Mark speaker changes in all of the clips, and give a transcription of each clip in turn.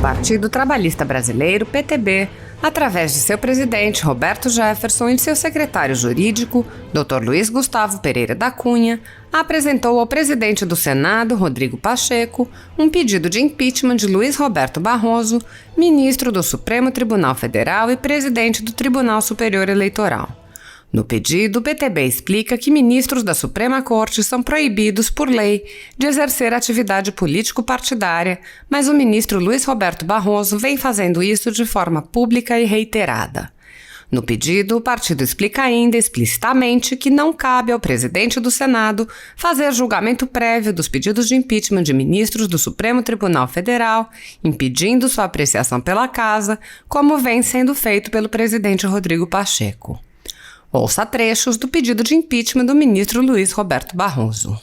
Speaker 1: Partido Trabalhista Brasileiro, PTB, através de seu presidente, Roberto Jefferson, e de seu secretário jurídico, Dr. Luiz Gustavo Pereira da Cunha, apresentou ao presidente do Senado, Rodrigo Pacheco, um pedido de impeachment de Luiz Roberto Barroso, ministro do Supremo Tribunal Federal e presidente do Tribunal Superior Eleitoral. No pedido, o PTB explica que ministros da Suprema Corte são proibidos, por lei, de exercer atividade político-partidária, mas o ministro Luiz Roberto Barroso vem fazendo isso de forma pública e reiterada. No pedido, o partido explica ainda explicitamente que não cabe ao presidente do Senado fazer julgamento prévio dos pedidos de impeachment de ministros do Supremo Tribunal Federal, impedindo sua apreciação pela Casa, como vem sendo feito pelo presidente Rodrigo Pacheco. Ouça trechos do pedido de impeachment do ministro Luiz Roberto Barroso.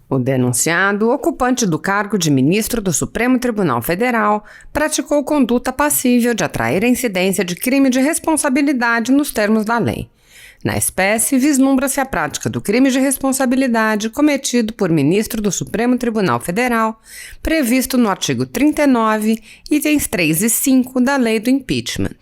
Speaker 1: O denunciado, ocupante do cargo de ministro do Supremo Tribunal Federal, praticou conduta passível de atrair a incidência de crime de responsabilidade nos termos da lei. Na espécie, vislumbra-se a prática do crime de responsabilidade cometido por ministro do Supremo Tribunal Federal, previsto no artigo 39, itens 3 e 5 da Lei do Impeachment.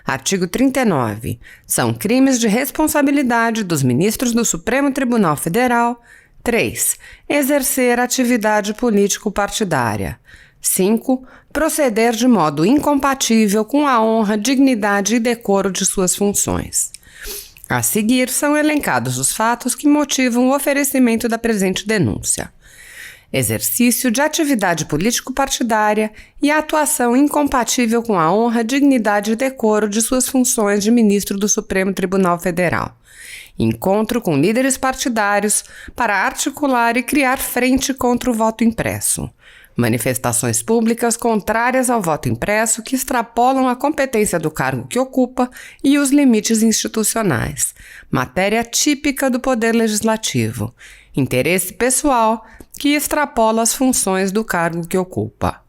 Speaker 1: Artigo 39. São crimes de responsabilidade dos ministros do Supremo Tribunal Federal. 3. Exercer atividade político-partidária. 5. Proceder de modo incompatível com a honra, dignidade e decoro de suas funções. A seguir, são elencados os fatos que motivam o oferecimento da presente denúncia: exercício de atividade político-partidária e atuação incompatível com a honra, dignidade e decoro de suas funções de ministro do Supremo Tribunal Federal. Encontro com líderes partidários para articular e criar frente contra o voto impresso. Manifestações públicas contrárias ao voto impresso que extrapolam a competência do cargo que ocupa e os limites institucionais. Matéria típica do Poder Legislativo. Interesse pessoal que extrapola as funções do cargo que ocupa.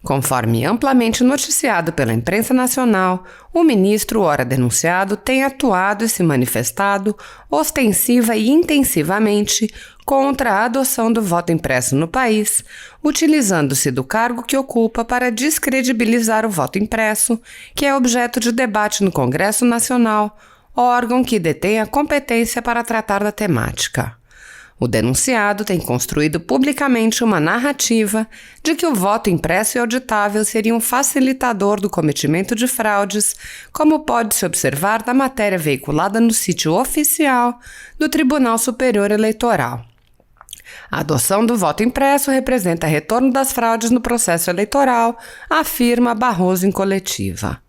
Speaker 1: Conforme amplamente noticiado pela imprensa nacional, o ministro, ora denunciado, tem atuado e se manifestado ostensiva e intensivamente contra a adoção do voto impresso no país, utilizando-se do cargo que ocupa para descredibilizar o voto impresso, que é objeto de debate no Congresso Nacional, órgão que detém a competência para tratar da temática. O denunciado tem construído publicamente uma narrativa de que o voto impresso e auditável seria um facilitador do cometimento de fraudes, como pode-se observar da matéria veiculada no sítio oficial do Tribunal Superior Eleitoral. A adoção do voto impresso representa retorno das fraudes no processo eleitoral, afirma Barroso em coletiva.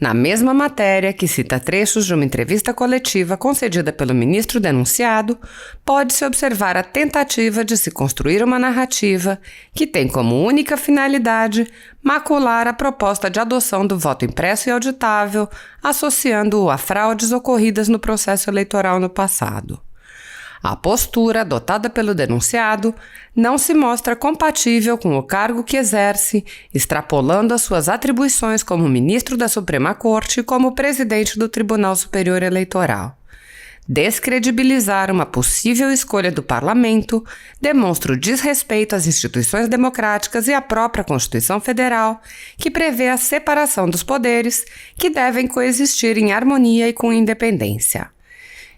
Speaker 1: Na mesma matéria, que cita trechos de uma entrevista coletiva concedida pelo ministro denunciado, pode-se observar a tentativa de se construir uma narrativa que tem como única finalidade macular a proposta de adoção do voto impresso e auditável, associando-o a fraudes ocorridas no processo eleitoral no passado. A postura adotada pelo denunciado não se mostra compatível com o cargo que exerce, extrapolando as suas atribuições como ministro da Suprema Corte e como presidente do Tribunal Superior Eleitoral. Descredibilizar uma possível escolha do parlamento demonstra o desrespeito às instituições democráticas e à própria Constituição Federal, que prevê a separação dos poderes, que devem coexistir em harmonia e com independência.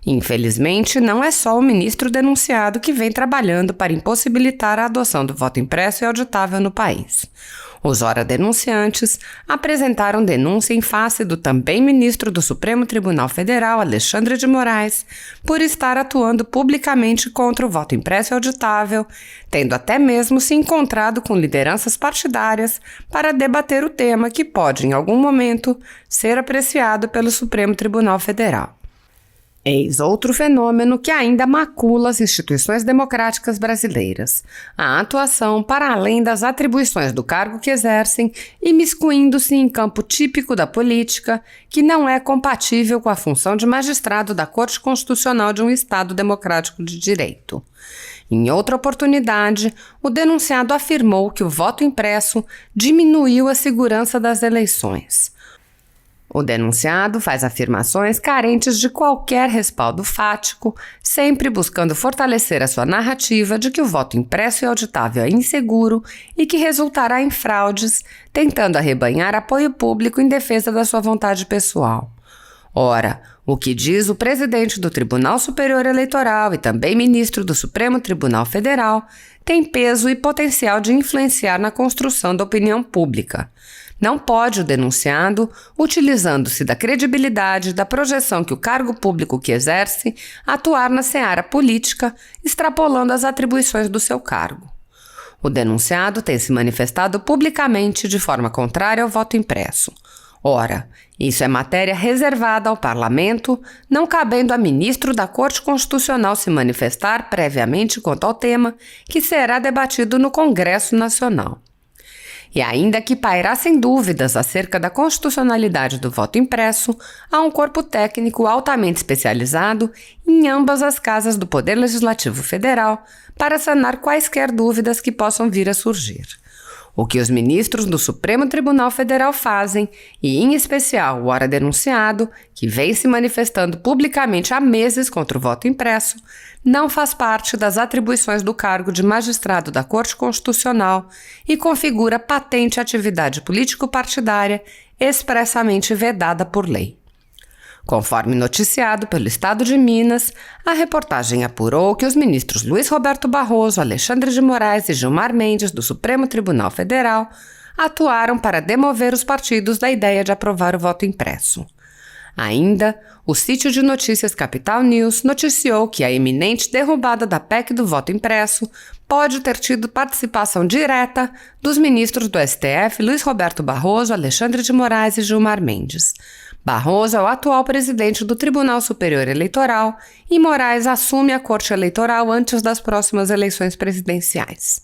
Speaker 1: Infelizmente, não é só o ministro denunciado que vem trabalhando para impossibilitar a adoção do voto impresso e auditável no país. Os ora denunciantes apresentaram denúncia em face do também ministro do Supremo Tribunal Federal, Alexandre de Moraes, por estar atuando publicamente contra o voto impresso e auditável, tendo até mesmo se encontrado com lideranças partidárias para debater o tema que pode, em algum momento, ser apreciado pelo Supremo Tribunal Federal. Eis outro fenômeno que ainda macula as instituições democráticas brasileiras: a atuação para além das atribuições do cargo que exercem, imiscuindo-se em campo típico da política, que não é compatível com a função de magistrado da Corte Constitucional de um Estado democrático de direito. Em outra oportunidade, o denunciado afirmou que o voto impresso diminuiu a segurança das eleições. O denunciado faz afirmações carentes de qualquer respaldo fático, sempre buscando fortalecer a sua narrativa de que o voto impresso e auditável é inseguro e que resultará em fraudes, tentando arrebanhar apoio público em defesa da sua vontade pessoal. Ora, o que diz o presidente do Tribunal Superior Eleitoral e também ministro do Supremo Tribunal Federal tem peso e potencial de influenciar na construção da opinião pública. Não pode o denunciado, utilizando-se da credibilidade da projeção que o cargo público que exerce, atuar na seara política, extrapolando as atribuições do seu cargo. O denunciado tem se manifestado publicamente de forma contrária ao voto impresso. Ora, isso é matéria reservada ao Parlamento, não cabendo a ministro da Corte Constitucional se manifestar previamente quanto ao tema, que será debatido no Congresso Nacional. E ainda que pairassem dúvidas acerca da constitucionalidade do voto impresso, há um corpo técnico altamente especializado em ambas as casas do Poder Legislativo Federal para sanar quaisquer dúvidas que possam vir a surgir. O que os ministros do Supremo Tribunal Federal fazem, e em especial o ora denunciado, que vem se manifestando publicamente há meses contra o voto impresso, não faz parte das atribuições do cargo de magistrado da Corte Constitucional e configura patente atividade político-partidária expressamente vedada por lei. Conforme noticiado pelo Estado de Minas, a reportagem apurou que os ministros Luiz Roberto Barroso, Alexandre de Moraes e Gilmar Mendes, do Supremo Tribunal Federal, atuaram para demover os partidos da ideia de aprovar o voto impresso. Ainda, o sítio de notícias Capital News noticiou que a iminente derrubada da PEC do voto impresso pode ter tido participação direta dos ministros do STF Luiz Roberto Barroso, Alexandre de Moraes e Gilmar Mendes. Barroso é o atual presidente do Tribunal Superior Eleitoral e Moraes assume a Corte Eleitoral antes das próximas eleições presidenciais.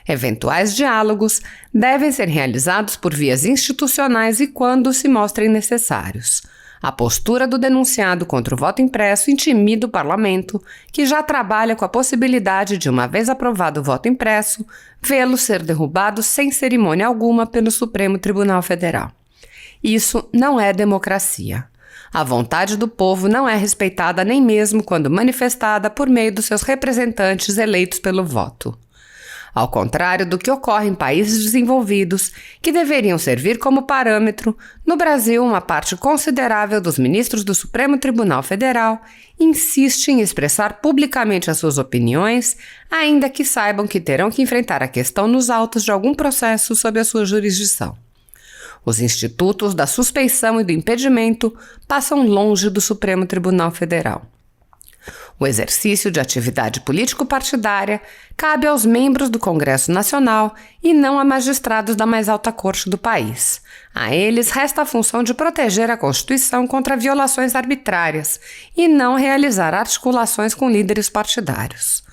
Speaker 1: Eventuais diálogos devem ser realizados por vias institucionais e quando se mostrem necessários. A postura do denunciado contra o voto impresso intimida o parlamento, que já trabalha com a possibilidade de, uma vez aprovado o voto impresso, vê-lo ser derrubado sem cerimônia alguma pelo Supremo Tribunal Federal. Isso não é democracia. A vontade do povo não é respeitada nem mesmo quando manifestada por meio dos seus representantes eleitos pelo voto. Ao contrário do que ocorre em países desenvolvidos, que deveriam servir como parâmetro, no Brasil, uma parte considerável dos ministros do Supremo Tribunal Federal insiste em expressar publicamente as suas opiniões, ainda que saibam que terão que enfrentar a questão nos autos de algum processo sob a sua jurisdição. Os institutos da suspeição e do impedimento passam longe do Supremo Tribunal Federal. O exercício de atividade político-partidária cabe aos membros do Congresso Nacional e não a magistrados da mais alta corte do país. A eles resta a função de proteger a Constituição contra violações arbitrárias e não realizar articulações com líderes partidários.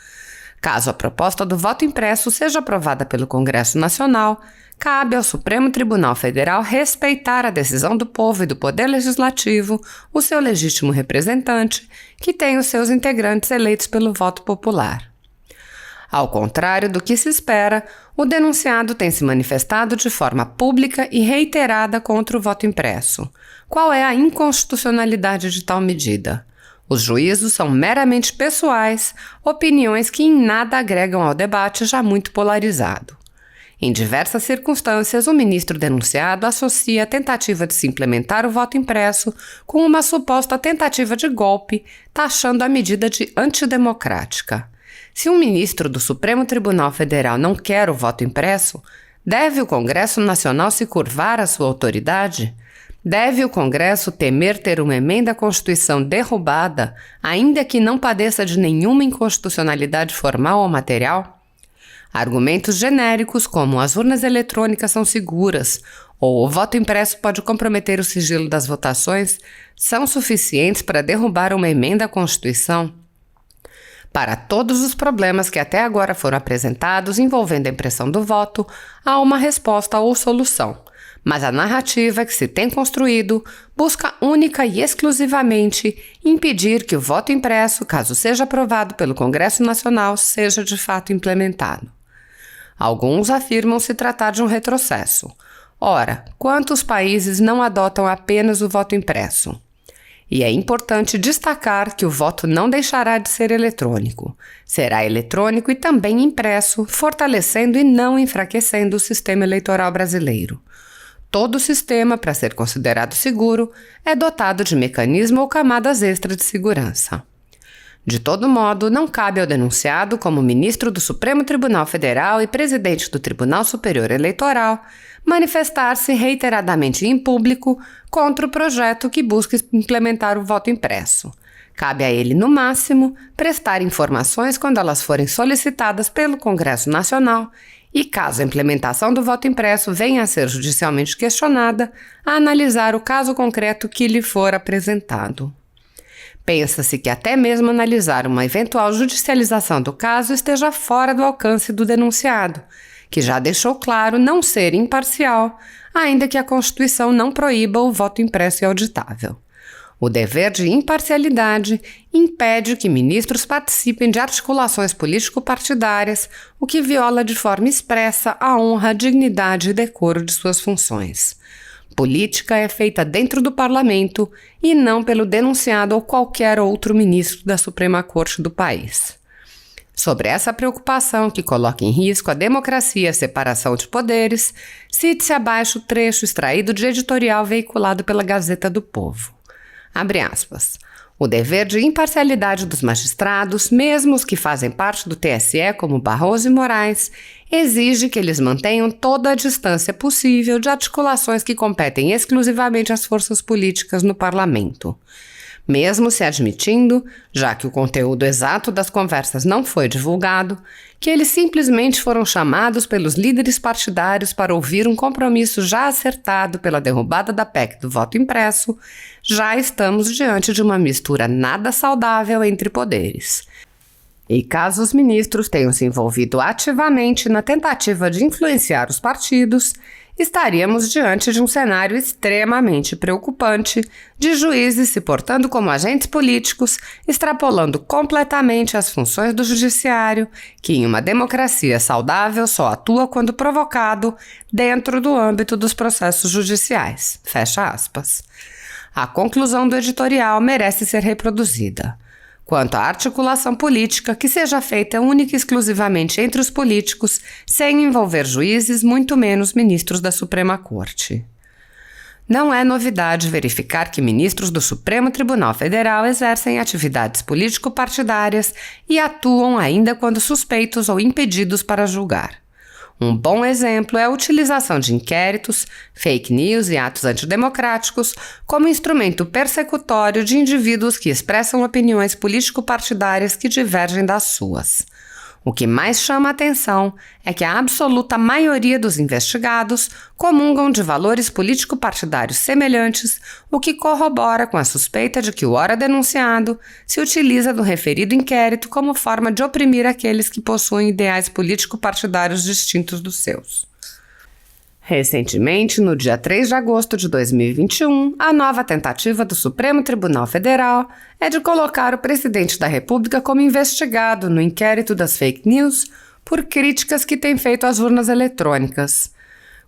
Speaker 1: Caso a proposta do voto impresso seja aprovada pelo Congresso Nacional, cabe ao Supremo Tribunal Federal respeitar a decisão do povo e do Poder Legislativo, o seu legítimo representante, que tem os seus integrantes eleitos pelo voto popular. Ao contrário do que se espera, o denunciado tem se manifestado de forma pública e reiterada contra o voto impresso. Qual é a inconstitucionalidade de tal medida? Os juízos são meramente pessoais, opiniões que em nada agregam ao debate já muito polarizado. Em diversas circunstâncias, o ministro denunciado associa a tentativa de se implementar o voto impresso com uma suposta tentativa de golpe, taxando a medida de antidemocrática. Se um ministro do Supremo Tribunal Federal não quer o voto impresso, deve o Congresso Nacional se curvar à sua autoridade? Deve o Congresso temer ter uma emenda à Constituição derrubada, ainda que não padeça de nenhuma inconstitucionalidade formal ou material? Argumentos genéricos como as urnas eletrônicas são seguras ou o voto impresso pode comprometer o sigilo das votações são suficientes para derrubar uma emenda à Constituição? Para todos os problemas que até agora foram apresentados envolvendo a impressão do voto, há uma resposta ou solução, mas a narrativa que se tem construído busca única e exclusivamente impedir que o voto impresso, caso seja aprovado pelo Congresso Nacional, seja de fato implementado. Alguns afirmam se tratar de um retrocesso. Ora, quantos países não adotam apenas o voto impresso? E é importante destacar que o voto não deixará de ser eletrônico. Será eletrônico e também impresso, fortalecendo e não enfraquecendo o sistema eleitoral brasileiro. Todo o sistema, para ser considerado seguro, é dotado de mecanismo ou camadas extras de segurança. De todo modo, não cabe ao denunciado, como ministro do Supremo Tribunal Federal e presidente do Tribunal Superior Eleitoral, manifestar-se reiteradamente em público contra o projeto que busca implementar o voto impresso. Cabe a ele, no máximo, prestar informações quando elas forem solicitadas pelo Congresso Nacional e, caso a implementação do voto impresso venha a ser judicialmente questionada, a analisar o caso concreto que lhe for apresentado. Pensa-se que até mesmo analisar uma eventual judicialização do caso esteja fora do alcance do denunciado, que já deixou claro não ser imparcial, ainda que a Constituição não proíba o voto impresso e auditável. O dever de imparcialidade impede que ministros participem de articulações político-partidárias, o que viola de forma expressa a honra, a dignidade e decoro de suas funções. Política é feita dentro do parlamento e não pelo denunciado ou qualquer outro ministro da Suprema Corte do país. Sobre essa preocupação que coloca em risco a democracia e a separação de poderes, cite-se abaixo o trecho extraído de editorial veiculado pela Gazeta do Povo. Abre aspas. O dever de imparcialidade dos magistrados, mesmo os que fazem parte do TSE, como Barroso e Moraes, exige que eles mantenham toda a distância possível de articulações que competem exclusivamente às forças políticas no parlamento. Mesmo se admitindo, já que o conteúdo exato das conversas não foi divulgado, que eles simplesmente foram chamados pelos líderes partidários para ouvir um compromisso já acertado pela derrubada da PEC do voto impresso, já estamos diante de uma mistura nada saudável entre poderes. E caso os ministros tenham se envolvido ativamente na tentativa de influenciar os partidos, estaríamos diante de um cenário extremamente preocupante de juízes se portando como agentes políticos, extrapolando completamente as funções do judiciário, que em uma democracia saudável só atua quando provocado dentro do âmbito dos processos judiciais. Fecha aspas. A conclusão do editorial merece ser reproduzida. Quanto à articulação política, que seja feita única e exclusivamente entre os políticos, sem envolver juízes, muito menos ministros da Suprema Corte. Não é novidade verificar que ministros do Supremo Tribunal Federal exercem atividades político-partidárias e atuam ainda quando suspeitos ou impedidos para julgar. Um bom exemplo é a utilização de inquéritos, fake news e atos antidemocráticos como instrumento persecutório de indivíduos que expressam opiniões político-partidárias que divergem das suas. O que mais chama a atenção é que a absoluta maioria dos investigados comungam de valores político-partidários semelhantes, o que corrobora com a suspeita de que o ora denunciado se utiliza do referido inquérito como forma de oprimir aqueles que possuem ideais político-partidários distintos dos seus. Recentemente, no dia 3 de agosto de 2021, a nova tentativa do Supremo Tribunal Federal é de colocar o presidente da República como investigado no inquérito das fake news por críticas que tem feito às urnas eletrônicas.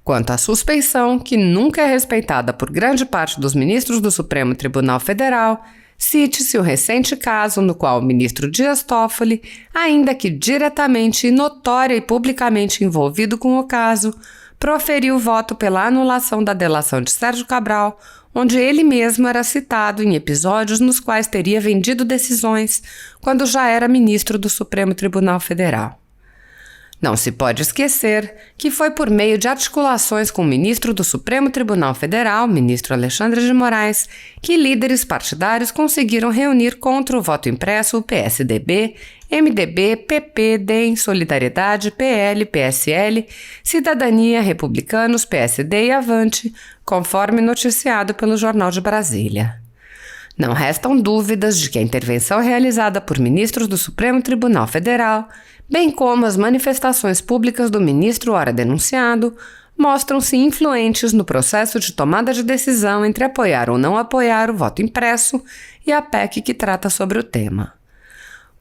Speaker 1: Quanto à suspeição, que nunca é respeitada por grande parte dos ministros do Supremo Tribunal Federal, cite-se o recente caso no qual o ministro Dias Toffoli, ainda que diretamente, notória e publicamente envolvido com o caso, proferiu voto pela anulação da delação de Sérgio Cabral, onde ele mesmo era citado em episódios nos quais teria vendido decisões quando já era ministro do Supremo Tribunal Federal. Não se pode esquecer que foi por meio de articulações com o ministro do Supremo Tribunal Federal, ministro Alexandre de Moraes, que líderes partidários conseguiram reunir contra o voto impresso o PSDB, MDB, PP, DEM, Solidariedade, PL, PSL, Cidadania, Republicanos, PSD e Avante, conforme noticiado pelo Jornal de Brasília. Não restam dúvidas de que a intervenção realizada por ministros do Supremo Tribunal Federal, bem como as manifestações públicas do ministro ora denunciado, mostram-se influentes no processo de tomada de decisão entre apoiar ou não apoiar o voto impresso e a PEC que trata sobre o tema.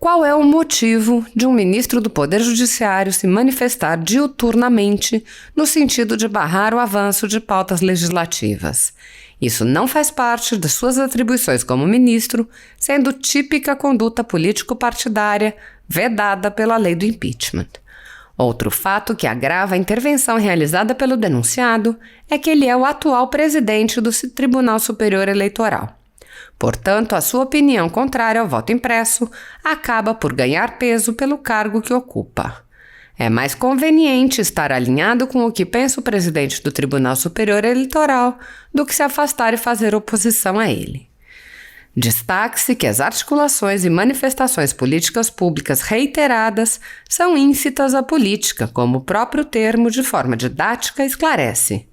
Speaker 1: Qual é o motivo de um ministro do Poder Judiciário se manifestar diuturnamente no sentido de barrar o avanço de pautas legislativas? Isso não faz parte de suas atribuições como ministro, sendo típica conduta político-partidária vedada pela lei do impeachment. Outro fato que agrava a intervenção realizada pelo denunciado é que ele é o atual presidente do Tribunal Superior Eleitoral. Portanto, a sua opinião contrária ao voto impresso acaba por ganhar peso pelo cargo que ocupa. É mais conveniente estar alinhado com o que pensa o presidente do Tribunal Superior Eleitoral do que se afastar e fazer oposição a ele. Destaque-se que as articulações e manifestações políticas públicas reiteradas são íncitas à política, como o próprio termo, de forma didática, esclarece.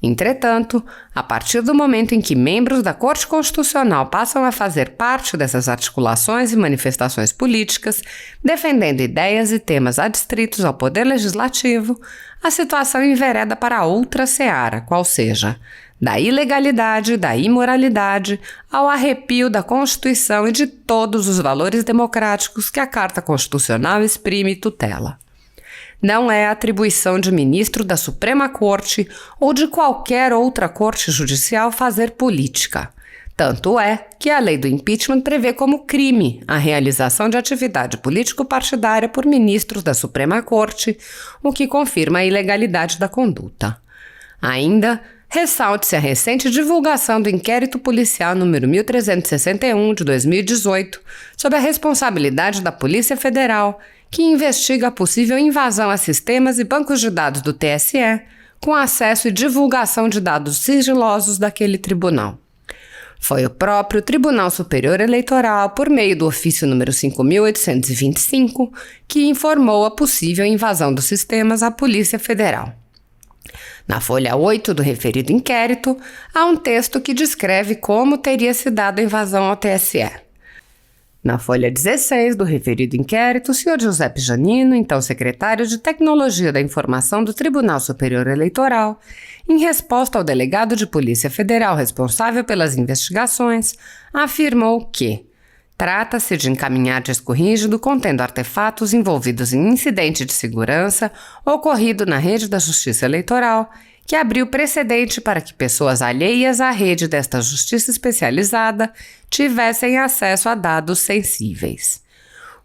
Speaker 1: Entretanto, a partir do momento em que membros da Corte Constitucional passam a fazer parte dessas articulações e manifestações políticas, defendendo ideias e temas adstritos ao Poder Legislativo, a situação envereda para outra seara, qual seja, da ilegalidade, da imoralidade, ao arrepio da Constituição e de todos os valores democráticos que a Carta Constitucional exprime e tutela. Não é atribuição de ministro da Suprema Corte ou de qualquer outra corte judicial fazer política. Tanto é que a lei do impeachment prevê como crime a realização de atividade político-partidária por ministros da Suprema Corte, o que confirma a ilegalidade da conduta. Ainda, ressalte-se a recente divulgação do inquérito policial número 1361 de 2018 sob a responsabilidade da Polícia Federal, que investiga a possível invasão a sistemas e bancos de dados do TSE, com acesso e divulgação de dados sigilosos daquele tribunal. Foi o próprio Tribunal Superior Eleitoral, por meio do ofício número 5.825, que informou a possível invasão dos sistemas à Polícia Federal. Na folha 8 do referido inquérito, há um texto que descreve como teria se dado a invasão ao TSE. Na folha 16 do referido inquérito, o Sr. Giuseppe Janino, então secretário de Tecnologia da Informação do Tribunal Superior Eleitoral, em resposta ao delegado de Polícia Federal responsável pelas investigações, afirmou que trata-se de encaminhar disco rígido contendo artefatos envolvidos em incidente de segurança ocorrido na rede da Justiça Eleitoral, que abriu precedente para que pessoas alheias à rede desta justiça especializada tivessem acesso a dados sensíveis.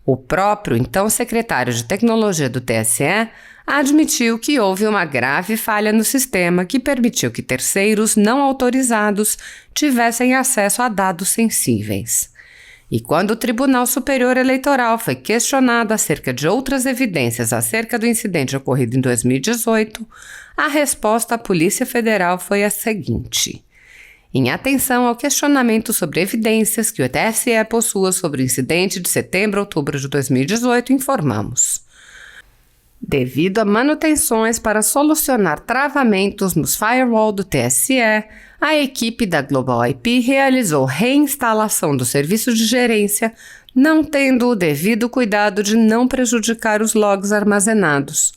Speaker 1: O próprio, então, secretário de Tecnologia do TSE admitiu que houve uma grave falha no sistema que permitiu que terceiros não autorizados tivessem acesso a dados sensíveis. E quando o Tribunal Superior Eleitoral foi questionado acerca de outras evidências acerca do incidente ocorrido em 2018, a resposta à Polícia Federal foi a seguinte: em atenção ao questionamento sobre evidências que o TSE possua sobre o incidente de setembro-outubro de 2018, informamos. Devido a manutenções para solucionar travamentos nos firewall do TSE, a equipe da Global IP realizou reinstalação do serviço de gerência, não tendo o devido cuidado de não prejudicar os logs armazenados.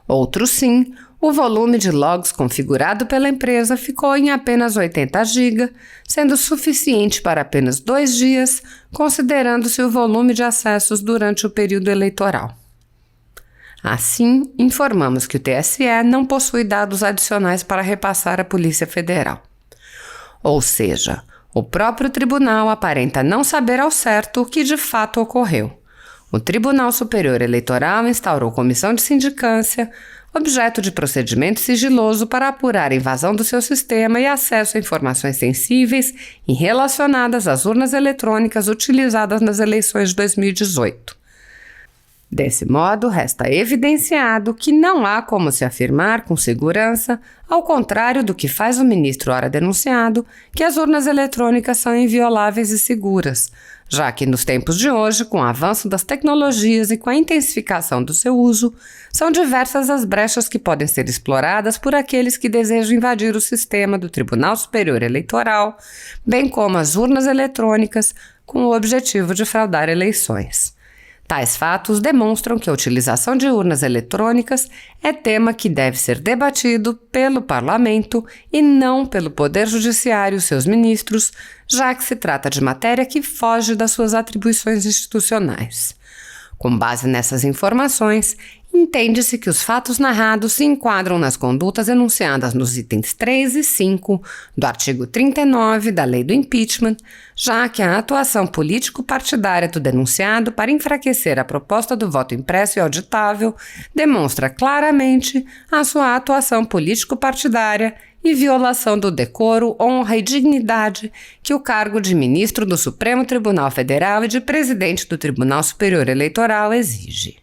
Speaker 1: Outro sim, o volume de logs configurado pela empresa ficou em apenas 80 GB, sendo suficiente para apenas 2 dias, considerando-se o volume de acessos durante o período eleitoral. Assim, informamos que o TSE não possui dados adicionais para repassar à Polícia Federal. Ou seja, o próprio tribunal aparenta não saber ao certo o que de fato ocorreu. O Tribunal Superior Eleitoral instaurou comissão de sindicância, objeto de procedimento sigiloso para apurar a invasão do seu sistema e acesso a informações sensíveis e relacionadas às urnas eletrônicas utilizadas nas eleições de 2018. Desse modo, resta evidenciado que não há como se afirmar com segurança, ao contrário do que faz o ministro ora denunciado, que as urnas eletrônicas são invioláveis e seguras, já que nos tempos de hoje, com o avanço das tecnologias e com a intensificação do seu uso, são diversas as brechas que podem ser exploradas por aqueles que desejam invadir o sistema do Tribunal Superior Eleitoral, bem como as urnas eletrônicas, com o objetivo de fraudar eleições. Tais fatos demonstram que a utilização de urnas eletrônicas é tema que deve ser debatido pelo Parlamento e não pelo Poder Judiciário e seus ministros, já que se trata de matéria que foge das suas atribuições institucionais. Com base nessas informações, entende-se que os fatos narrados se enquadram nas condutas enunciadas nos itens 3 e 5 do artigo 39 da Lei do Impeachment, já que a atuação político-partidária do denunciado para enfraquecer a proposta do voto impresso e auditável demonstra claramente a sua atuação político-partidária e violação do decoro, honra e dignidade que o cargo de ministro do Supremo Tribunal Federal e de presidente do Tribunal Superior Eleitoral exige.